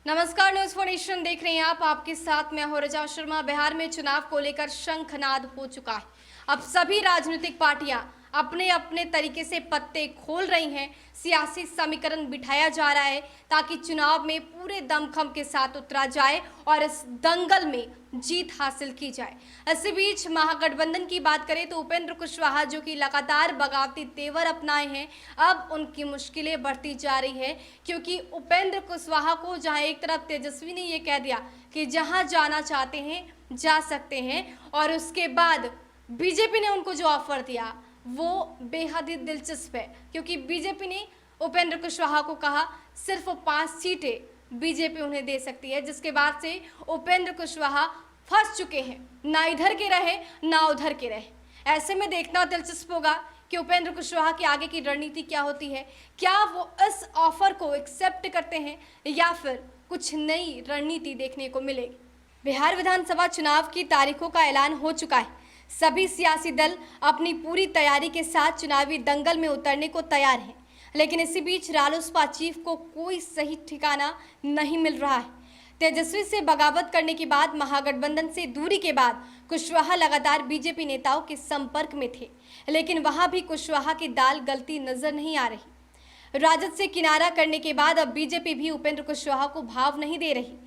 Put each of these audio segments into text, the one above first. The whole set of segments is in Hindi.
नमस्कार, न्यूज फॉर नेशन देख रहे हैं आप। आपके साथ मैं हूं रजा शर्मा। बिहार में चुनाव को लेकर शंखनाद हो चुका है। अब सभी राजनीतिक पार्टियां अपने अपने तरीके से पत्ते खोल रही हैं। सियासी समीकरण बिठाया जा रहा है ताकि चुनाव में पूरे दमखम के साथ उतरा जाए और इस दंगल में जीत हासिल की जाए। इसी बीच महागठबंधन की बात करें तो उपेंद्र कुशवाहा जो कि लगातार बगावती तेवर अपनाए हैं, अब उनकी मुश्किलें बढ़ती जा रही है क्योंकि उपेंद्र कुशवाहा को जहां एक तरफ तेजस्वी ने ये कह दिया कि जहां जाना चाहते हैं जा सकते हैं, और उसके बाद बीजेपी ने उनको जो ऑफर दिया वो बेहद ही दिलचस्प है क्योंकि बीजेपी ने उपेंद्र कुशवाहा को कहा सिर्फ 5 सीटें बीजेपी उन्हें दे सकती है, जिसके बाद से उपेंद्र कुशवाहा फंस चुके हैं। ना इधर के रहे ना उधर के रहे। ऐसे में देखना दिलचस्प होगा कि उपेंद्र कुशवाहा की आगे की रणनीति क्या होती है। क्या वो इस ऑफर को एक्सेप्ट करते हैं या फिर कुछ नई रणनीति देखने को मिलेगी। बिहार विधानसभा चुनाव की तारीखों का ऐलान हो चुका है। सभी सियासी दल अपनी पूरी तैयारी के साथ चुनावी दंगल में उतरने को तैयार हैं, लेकिन इसी बीच रालोसपा चीफ को कोई सही ठिकाना नहीं मिल रहा है। तेजस्वी से बगावत करने के बाद, महागठबंधन से दूरी के बाद कुशवाहा लगातार बीजेपी नेताओं के संपर्क में थे, लेकिन वहां भी कुशवाहा की दाल गलती नजर नहीं आ रही। राजद से किनारा करने के बाद अब बीजेपी भी उपेंद्र कुशवाहा को भाव नहीं दे रही।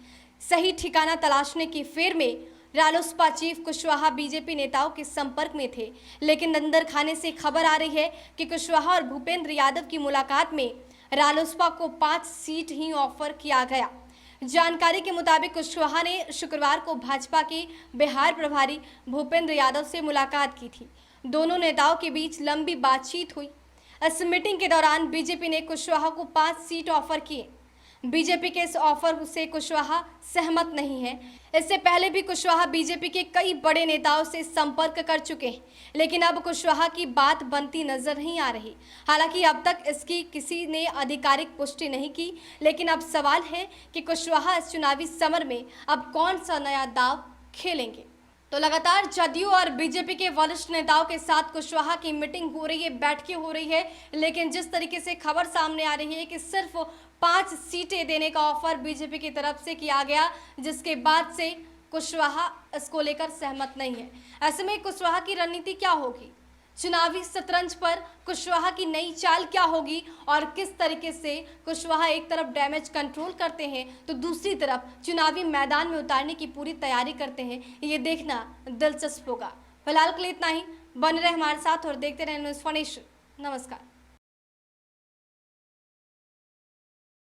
सही ठिकाना तलाशने की फेर में रालोसपा चीफ कुशवाहा बीजेपी नेताओं के संपर्क में थे, लेकिन अंदर खाने से खबर आ रही है कि कुशवाहा और भूपेंद्र यादव की मुलाकात में रालोसपा को 5 सीट ही ऑफर किया गया। जानकारी के मुताबिक कुशवाहा ने शुक्रवार को भाजपा के बिहार प्रभारी भूपेंद्र यादव से मुलाकात की थी। दोनों नेताओं के बीच लंबी बातचीत हुई। इस मीटिंग के दौरान बीजेपी ने कुशवाहा को 5 सीट ऑफर किए। बीजेपी के इस ऑफर से कुशवाहा सहमत नहीं है। इससे पहले भी कुशवाहा बीजेपी के कई बड़े नेताओं से संपर्क कर चुके हैं, लेकिन अब कुशवाहा की बात बनती नजर नहीं आ रही। हालांकि अब तक इसकी किसी ने आधिकारिक पुष्टि नहीं की, लेकिन अब सवाल है कि कुशवाहा इस चुनावी समर में अब कौन सा नया दांव खेलेंगे। तो लगातार जदयू और बीजेपी के वरिष्ठ नेताओं के साथ कुशवाहा की मीटिंग हो रही है, बैठकें हो रही है, लेकिन जिस तरीके से खबर सामने आ रही है कि सिर्फ 5 सीटें देने का ऑफर बीजेपी की तरफ से किया गया, जिसके बाद से कुशवाहा इसको लेकर सहमत नहीं है। ऐसे में कुशवाहा की रणनीति क्या होगी, चुनावी शतरंज पर कुशवाहा की नई चाल क्या होगी और किस तरीके से कुशवाहा एक तरफ डैमेज कंट्रोल करते हैं तो दूसरी तरफ चुनावी मैदान में उतारने की पूरी तैयारी करते हैं, ये देखना दिलचस्प होगा। फिलहाल के लिए इतना ही। बने रहे हमारे साथ और देखते रहे न्यूज़ फॉर नेशन। नमस्कार।